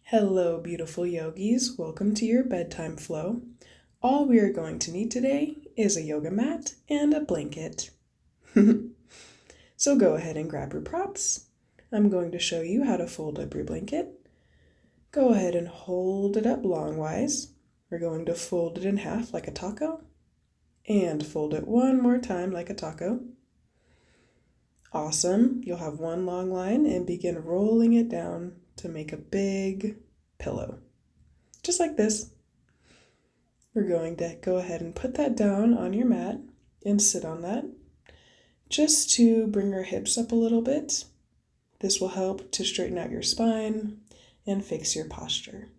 Hello, beautiful yogis. Welcome to your bedtime flow. All we are going to need today is a yoga mat and a blanket. So go ahead and grab your props. I'm going to show you how to fold up your blanket. Go ahead and hold it up longwise. We're going to fold it in half like a taco and fold it one more time like a taco. Awesome. You'll have one long line and begin rolling it down to make a big pillow. Just like this. We're going to go ahead and put that down on your mat and sit on that just to bring our hips up a little bit. This will help to straighten out your spine and fix your posture.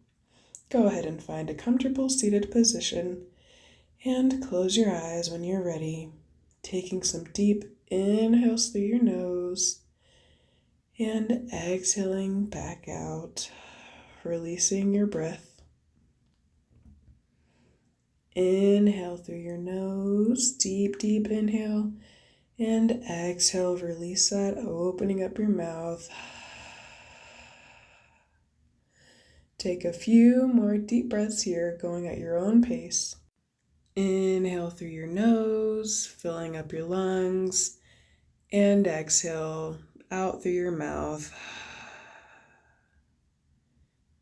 Go ahead and find a comfortable seated position and close your eyes when you're ready, taking some deep inhales through your nose and exhaling back out, releasing your breath. Inhale through your nose, deep inhale, and exhale, release that, opening up your mouth. Take a few more deep breaths here, going at your own pace. Inhale through your nose, filling up your lungs, and exhale out through your mouth.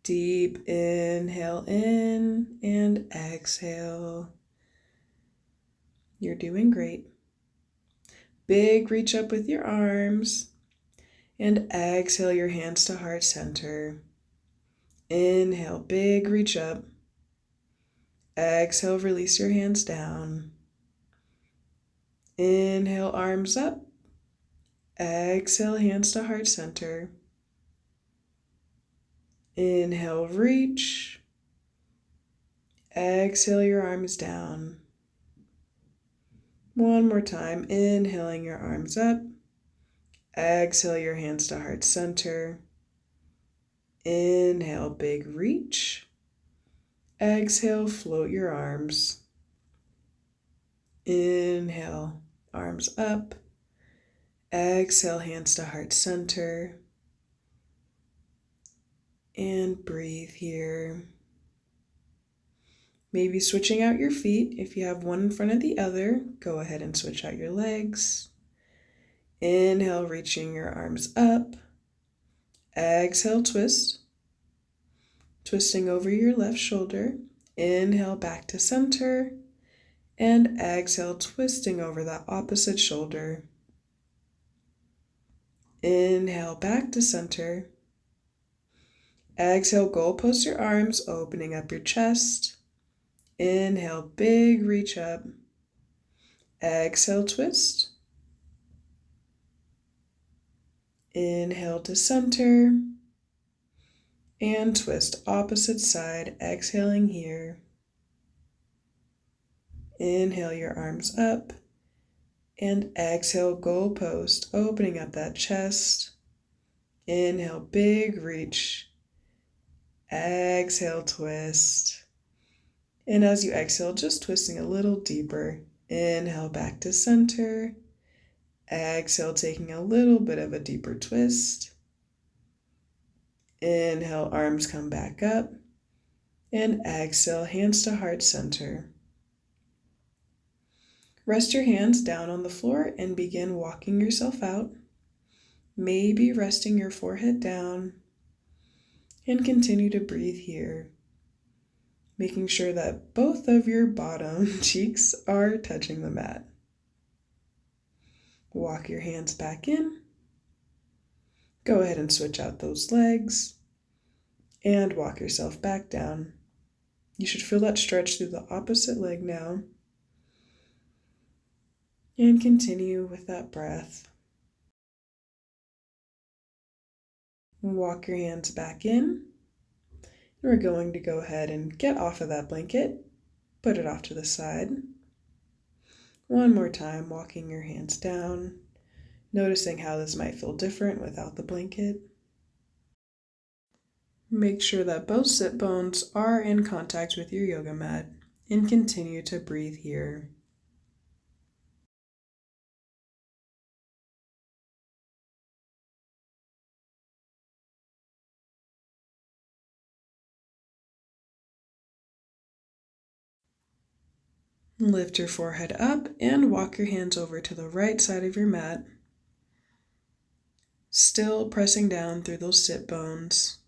Deep inhale in and exhale. You're doing great. Big reach up with your arms and exhale your hands to heart center. Inhale, big reach up. Exhale, release your hands down. Inhale, arms up. Exhale, hands to heart center. Inhale, reach. Exhale, your arms down. One more time, inhaling your arms up. Exhale your hands to heart center. Inhale, big reach. Exhale, float your arms. Inhale, arms up. Exhale, hands to heart center. And breathe here. Maybe switching out your feet. If you have one in front of the other, go ahead and switch out your legs. Inhale, reaching your arms up. Exhale, twist. Twisting over your left shoulder. Inhale, back to center. And exhale, twisting over that opposite shoulder. Inhale, back to center. Exhale, goalpost your arms, opening up your chest. Inhale, big reach up. Exhale, twist. Inhale to center. And twist opposite side, exhaling here. Inhale your arms up. And exhale, goalpost, opening up that chest. Inhale, big reach. Exhale, twist. And as you exhale, just twisting a little deeper. Inhale, back to center. Exhale, taking a little bit of a deeper twist. Inhale, arms come back up. And exhale, hands to heart center. Rest your hands down on the floor and begin walking yourself out. Maybe resting your forehead down. And continue to breathe here, making sure that both of your bottom cheeks are touching the mat. Walk your hands back in. Go ahead and switch out those legs and walk yourself back down. You should feel that stretch through the opposite leg now. And continue with that breath. Walk your hands back in. We're going to go ahead and get off of that blanket, put it off to the side. One more time, walking your hands down, noticing how this might feel different without the blanket. Make sure that both sit bones are in contact with your yoga mat and continue to breathe here. Lift your forehead up and walk your hands over to the right side of your mat, still pressing down through those sit bones,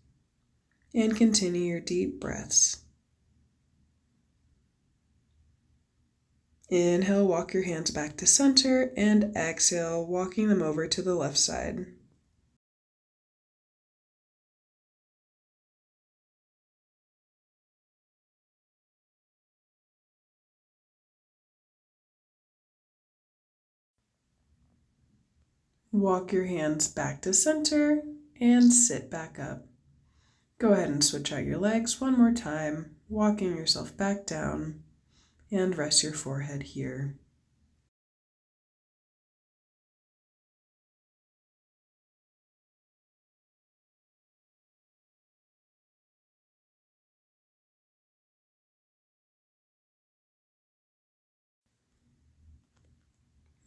and continue your deep breaths. Inhale, walk your hands back to center, and exhale, walking them over to the left side. Walk your hands back to center and sit back up. Go ahead and switch out your legs one more time, walking yourself back down, and rest your forehead here.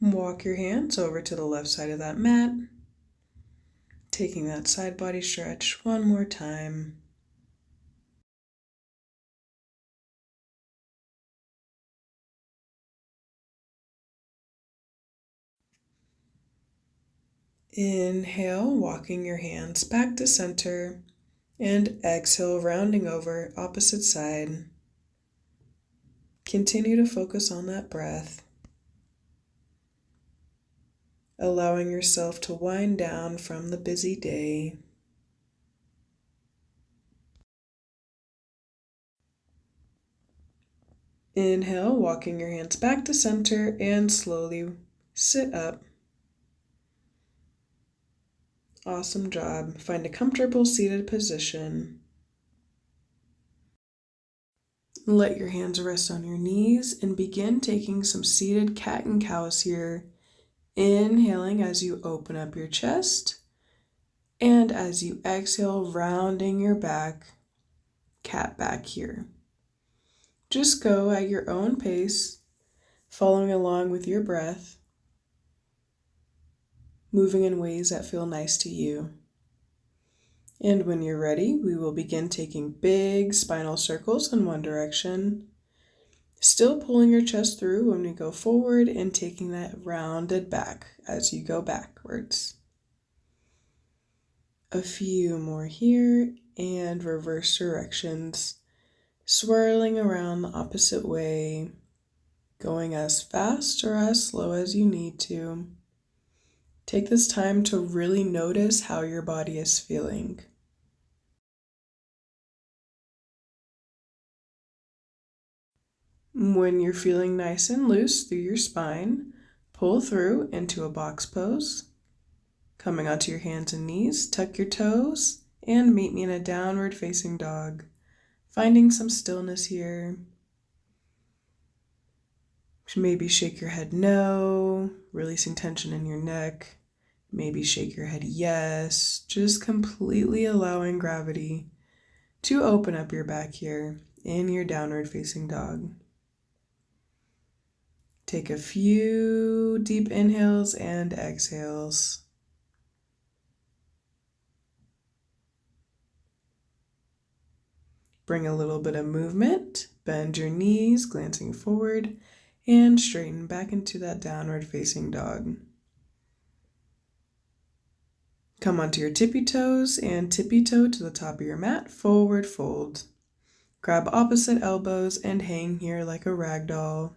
Walk your hands over to the left side of that mat, taking that side body stretch one more time. Inhale, walking your hands back to center, and exhale, rounding over opposite side. Continue to focus on that breath, allowing yourself to wind down from the busy day. Inhale, walking your hands back to center and slowly sit up. Awesome job. Find a comfortable seated position. Let your hands rest on your knees and begin taking some seated cat and cows here. Inhaling as you open up your chest, and as you exhale, rounding your back, cat back here. Just go at your own pace, following along with your breath, moving in ways that feel nice to you. And when you're ready, we will begin taking big spinal circles in one direction, still pulling your chest through when we go forward and taking that rounded back as you go backwards. A few more here, and reverse directions, swirling around the opposite way, going as fast or as slow as you need to. Take this time to really notice how your body is feeling. When you're feeling nice and loose through your spine, pull through into a box pose. Coming onto your hands and knees, tuck your toes, and meet me in a downward facing dog. Finding some stillness here. Maybe shake your head no, releasing tension in your neck. Maybe shake your head yes, just completely allowing gravity to open up your back here in your downward facing dog. Take a few deep inhales and exhales. Bring a little bit of movement, bend your knees, glancing forward, and straighten back into that downward facing dog. Come onto your tippy toes and tippy toe to the top of your mat, forward fold. Grab opposite elbows and hang here like a rag doll.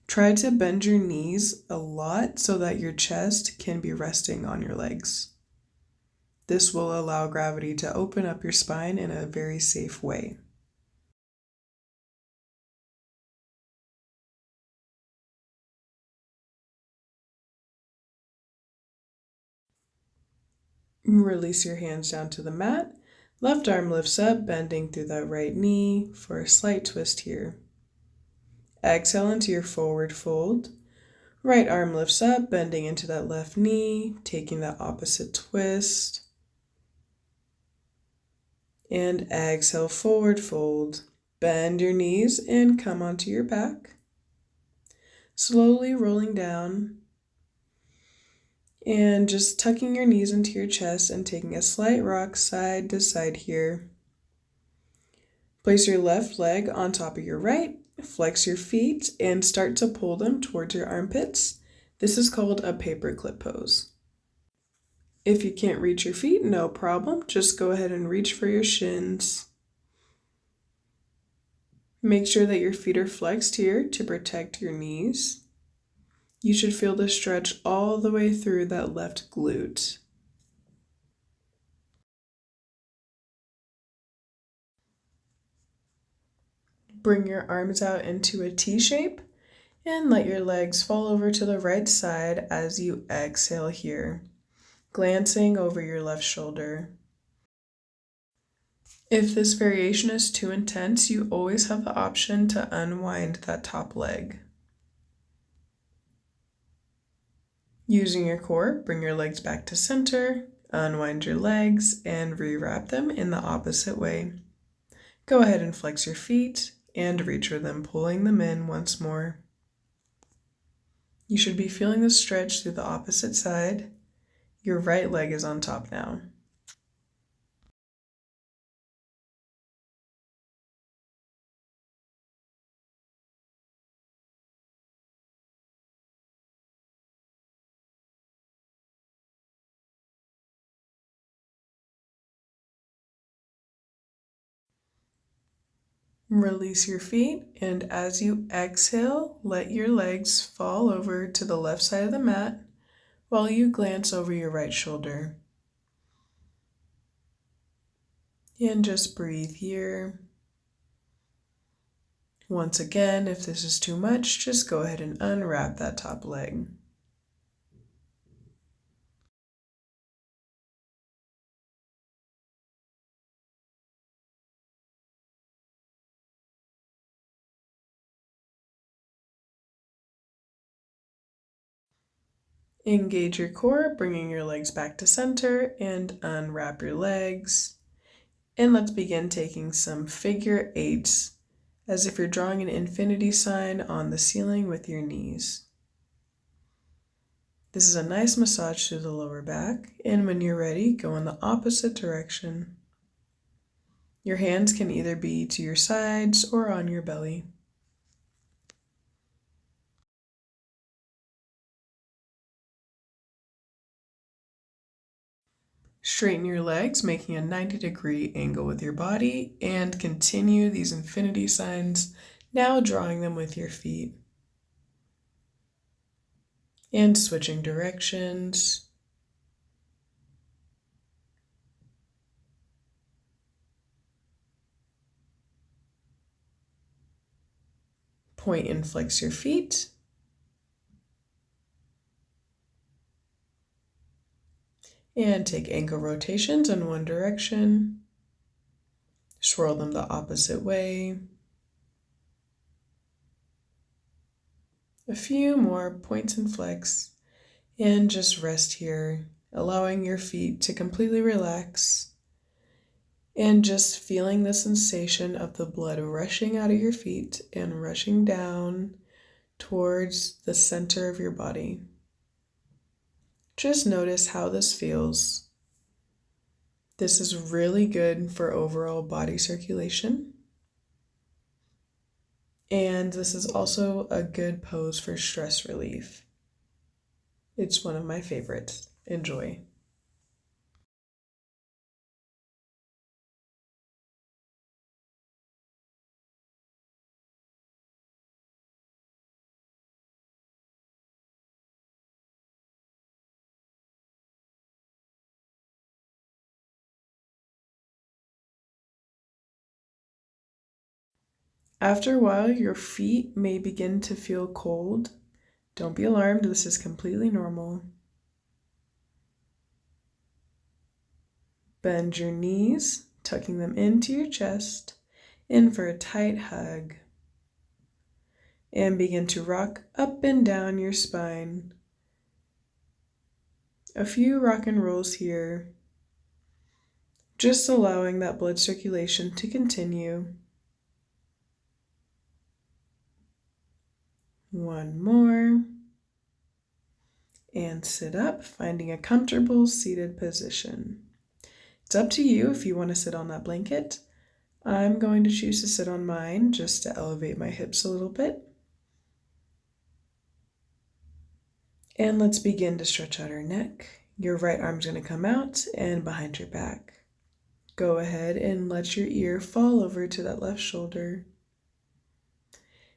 Try to bend your knees a lot so that your chest can be resting on your legs. This will allow gravity to open up your spine in a very safe way. Release your hands down to the mat. Left arm lifts up, bending through that right knee for a slight twist here. Exhale into your forward fold. Right arm lifts up, bending into that left knee, taking that opposite twist. And exhale, forward fold. Bend your knees and come onto your back. Slowly rolling down and just tucking your knees into your chest and taking a slight rock side to side here. Place your left leg on top of your right flex your feet and start to pull them towards your armpits. This is called a paperclip pose. If you can't reach your feet, no problem. Just go ahead and reach for your shins. Make sure that your feet are flexed here to protect your knees. You should feel the stretch all the way through that left glute. Bring your arms out into a T shape and let your legs fall over to the right side as you exhale here, glancing over your left shoulder. If this variation is too intense, you always have the option to unwind that top leg. Using your core, bring your legs back to center, unwind your legs, and rewrap them in the opposite way. Go ahead and flex your feet and reach for them, pulling them in once more. You should be feeling the stretch through the opposite side. Your right leg is on top now. Release your feet, and as you exhale, let your legs fall over to the left side of the mat while you glance over your right shoulder. And just breathe here. Once again, if this is too much, just go ahead and unwrap that top leg. Engage your core, bringing your legs back to center, and unwrap your legs. And let's begin taking some figure eights, as if you're drawing an infinity sign on the ceiling with your knees. This is a nice massage through the lower back, and when you're ready, go in the opposite direction. Your hands can either be to your sides or on your belly. Straighten your legs, making a 90-degree angle with your body, and continue these infinity signs, now drawing them with your feet. And switching directions. Point and flex your feet. And take ankle rotations in one direction. Swirl them the opposite way. A few more points and flex. And just rest here, allowing your feet to completely relax. And just feeling the sensation of the blood rushing out of your feet and rushing down towards the center of your body. Just notice how this feels. This is really good for overall body circulation. And this is also a good pose for stress relief. It's one of my favorites. Enjoy. After a while, your feet may begin to feel cold. Don't be alarmed, this is completely normal. Bend your knees, tucking them into your chest, in for a tight hug. And begin to rock up and down your spine. A few rock and rolls here, just allowing that blood circulation to continue. One more. And sit up, finding a comfortable seated position. It's up to you if you want to sit on that blanket. I'm going to choose to sit on mine just to elevate my hips a little bit. And let's begin to stretch out our neck. Your right arm's going to come out and behind your back. Go ahead and let your ear fall over to that left shoulder.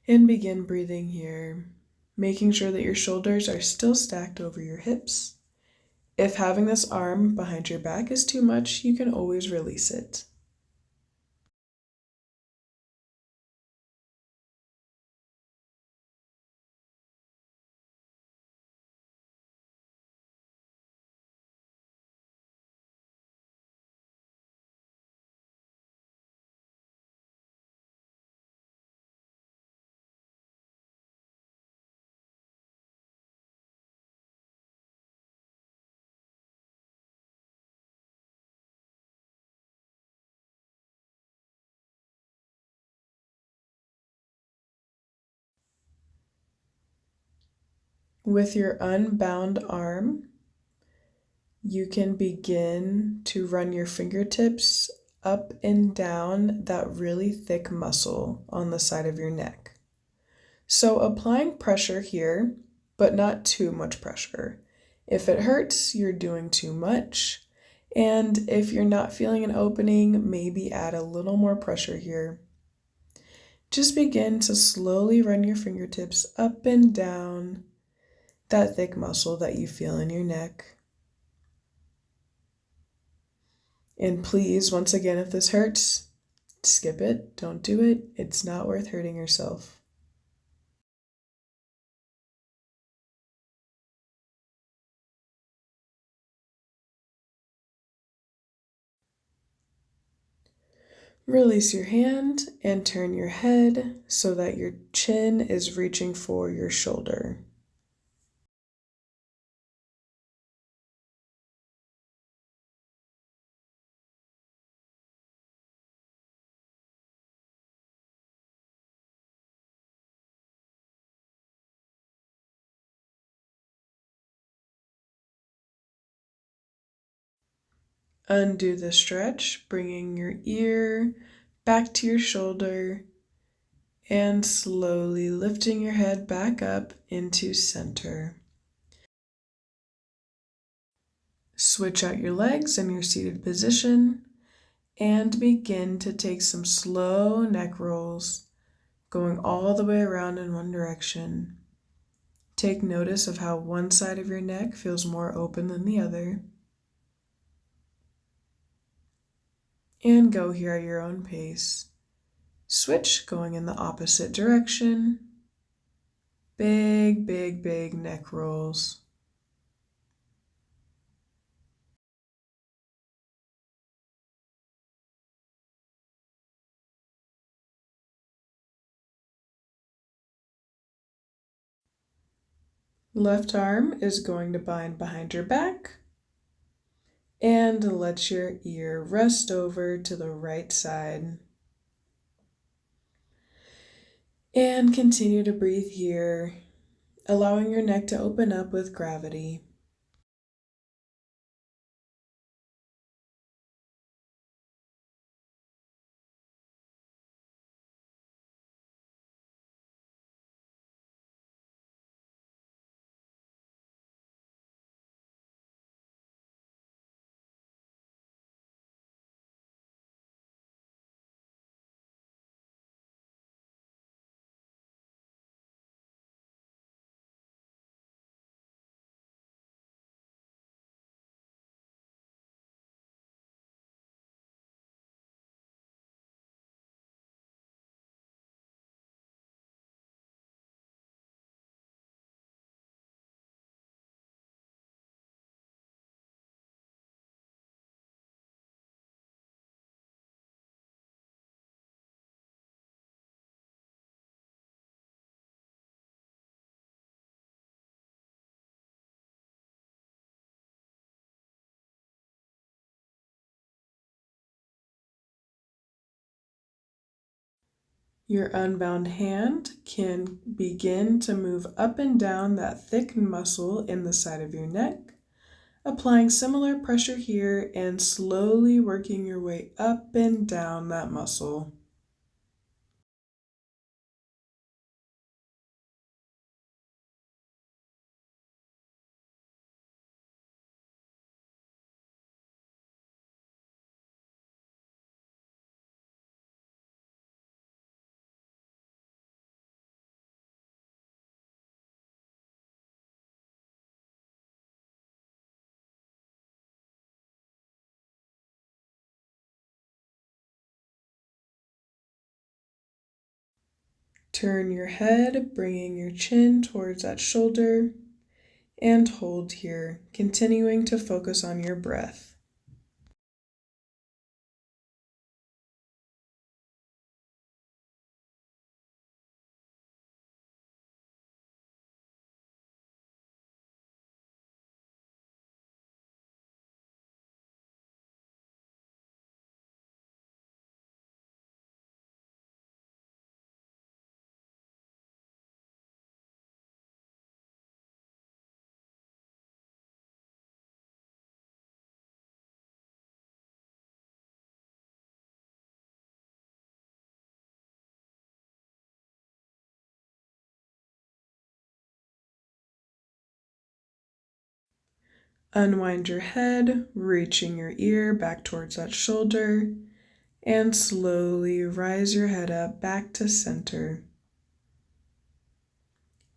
And begin breathing here, making sure that your shoulders are still stacked over your hips. If having this arm behind your back is too much, you can always release it. With your unbound arm, you can begin to run your fingertips up and down that really thick muscle on the side of your neck. So applying pressure here, but not too much pressure. If it hurts, you're doing too much. And if you're not feeling an opening, maybe add a little more pressure here. Just begin to slowly run your fingertips up and down that thick muscle that you feel in your neck. And please, once again, if this hurts, skip it. Don't do it. It's not worth hurting yourself. Release your hand and turn your head so that your chin is reaching for your shoulder. Undo the stretch, bringing your ear back to your shoulder and slowly lifting your head back up into center. Switch out your legs in your seated position and begin to take some slow neck rolls, going all the way around in one direction. Take notice of how one side of your neck feels more open than the other. And go here at your own pace. Switch, going in the opposite direction. Big, big, big neck rolls. Left arm is going to bind behind your back. And let your ear rest over to the right side. And continue to breathe here, allowing your neck to open up with gravity. Your unbound hand can begin to move up and down that thick muscle in the side of your neck, Applying similar pressure here and slowly working your way up and down that muscle. Turn your head, bringing your chin towards that shoulder, and hold here, continuing to focus on your breath. Unwind your head, reaching your ear back towards that shoulder, and slowly rise your head up back to center.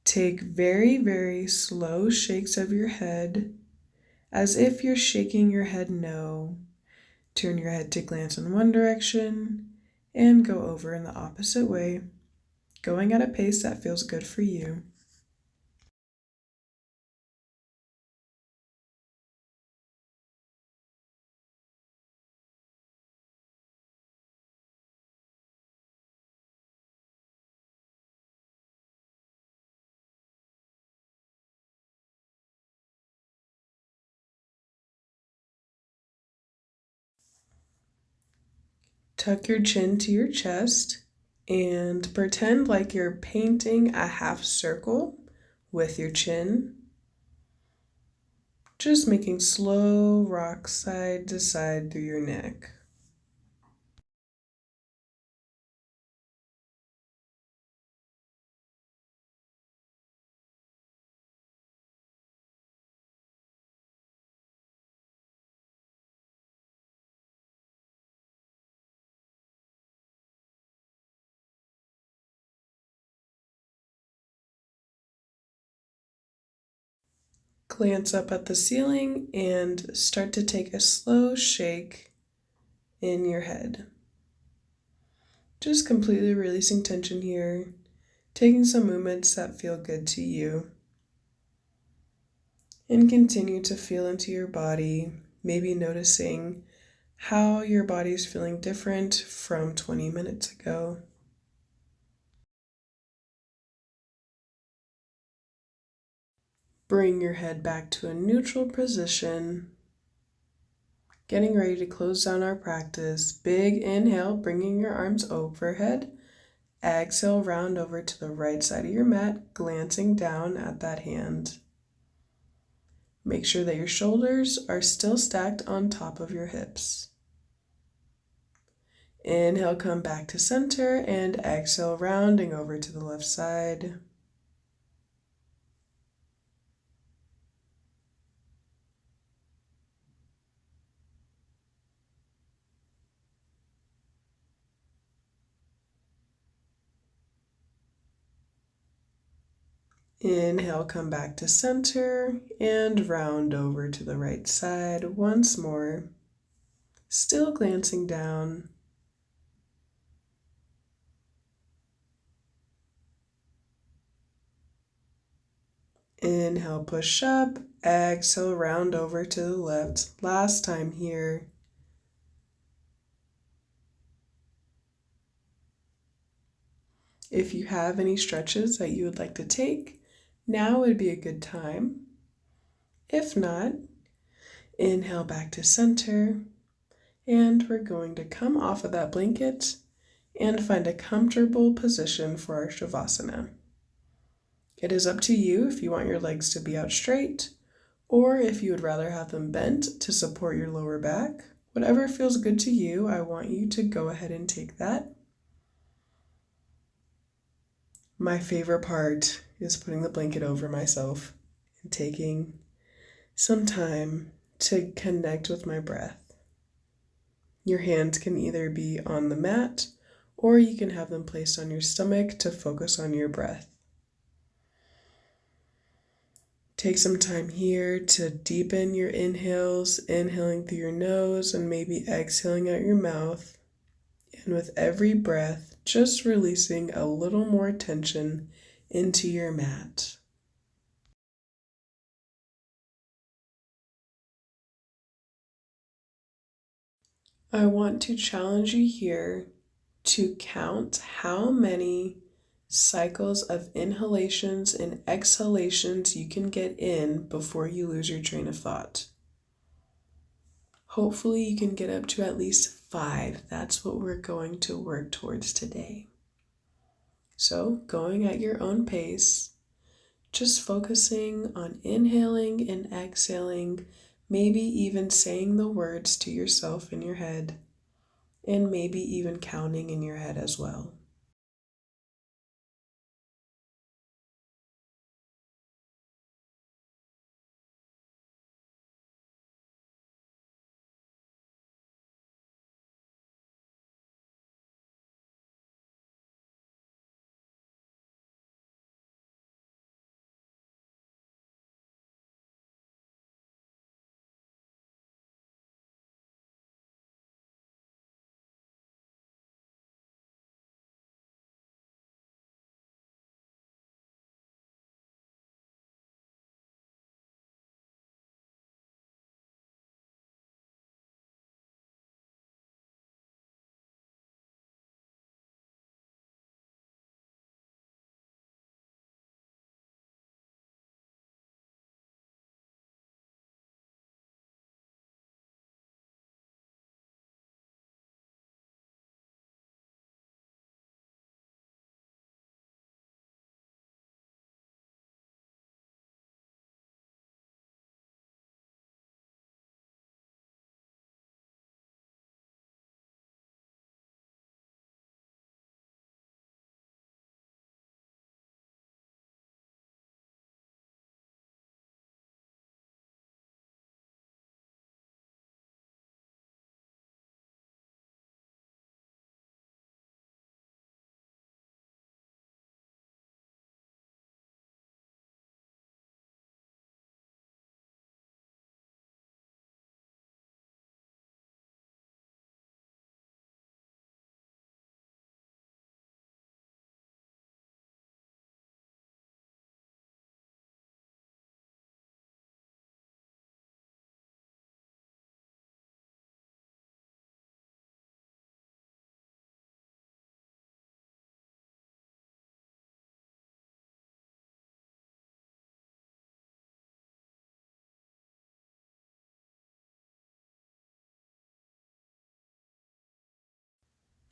Take very, very slow shakes of your head, as if you're shaking your head no. Turn your head to glance in one direction and go over in the opposite way, going at a pace that feels good for you. Tuck your chin to your chest and pretend like you're painting a half circle with your chin. Just making slow rocks side to side through your neck. Glance up at the ceiling and start to take a slow shake in your head. Just completely releasing tension here, taking some movements that feel good to you. And continue to feel into your body, maybe noticing how your body's feeling different from 20 minutes ago. Bring your head back to a neutral position. Getting ready to close down our practice. Big inhale, bringing your arms overhead. Exhale, round over to the right side of your mat, glancing down at that hand. Make sure that your shoulders are still stacked on top of your hips. Inhale, come back to center, and exhale, rounding over to the left side. Inhale, come back to center, and round over to the right side once more. Still glancing down. Inhale, push up. Exhale, round over to the left. Last time here. If you have any stretches that you would like to take, now would be a good time. If not, inhale back to center, and we're going to come off of that blanket and find a comfortable position for our Shavasana. It is up to you if you want your legs to be out straight Or if you would rather have them bent to support your lower back, whatever feels good to you, I want you to go ahead and take that. My favorite part is putting the blanket over myself and taking some time to connect with my breath. Your hands can either be on the mat or you can have them placed on your stomach to focus on your breath. Take some time here to deepen your inhales, inhaling through your nose and maybe exhaling out your mouth. And with every breath, just releasing a little more tension into your mat. I want to challenge you here to count how many cycles of inhalations and exhalations you can get in before you lose your train of thought. Hopefully you can get up to at least 5. That's what we're going to work towards today. So going at your own pace, just focusing on inhaling and exhaling, maybe even saying the words to yourself in your head, and maybe even counting in your head as well.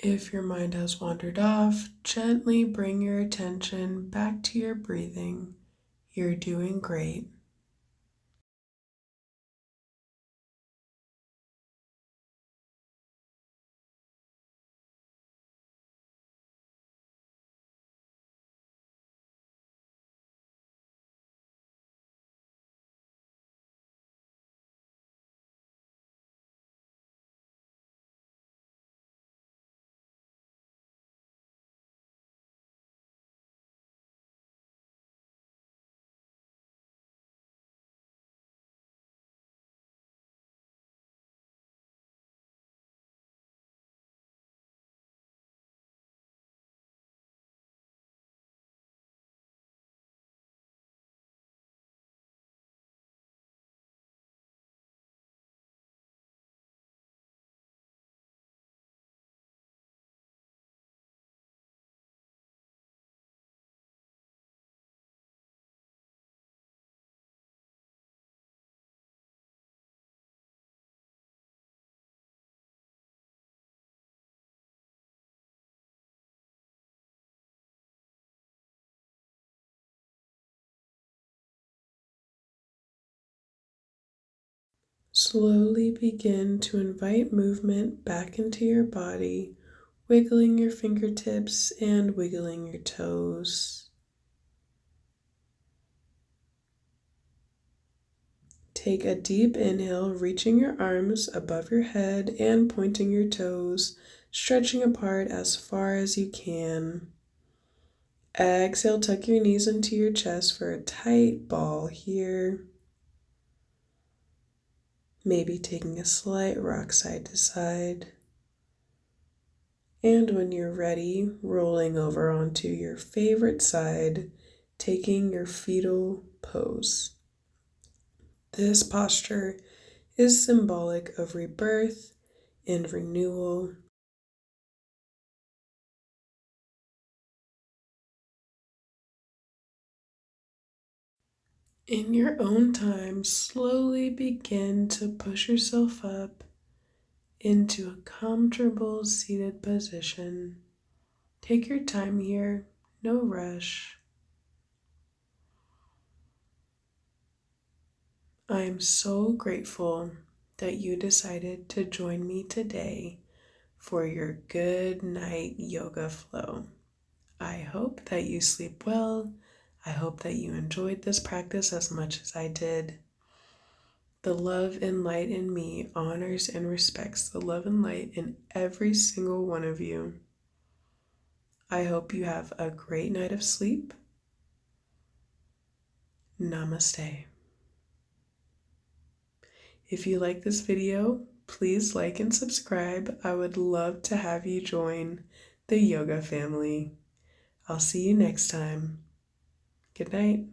If your mind has wandered off, gently bring your attention back to your breathing. You're doing great. Slowly begin to invite movement back into your body, wiggling your fingertips and wiggling your toes. Take a deep inhale, reaching your arms above your head and pointing your toes, stretching apart as far as you can. Exhale, tuck your knees into your chest for a tight ball here. Maybe taking a slight rock side to side. And when you're ready, rolling over onto your favorite side, taking your fetal pose. This posture is symbolic of rebirth and renewal. In your own time, slowly begin to push yourself up into a comfortable seated position. Take your time here, no rush. I am so grateful that you decided to join me today for your good night yoga flow. I hope that you sleep well. I hope that you enjoyed this practice as much as I did. The love and light in me honors and respects the love and light in every single one of you. I hope you have a great night of sleep. Namaste. If you like this video, please like and subscribe. I would love to have you join the yoga family. I'll see you next time. Good night.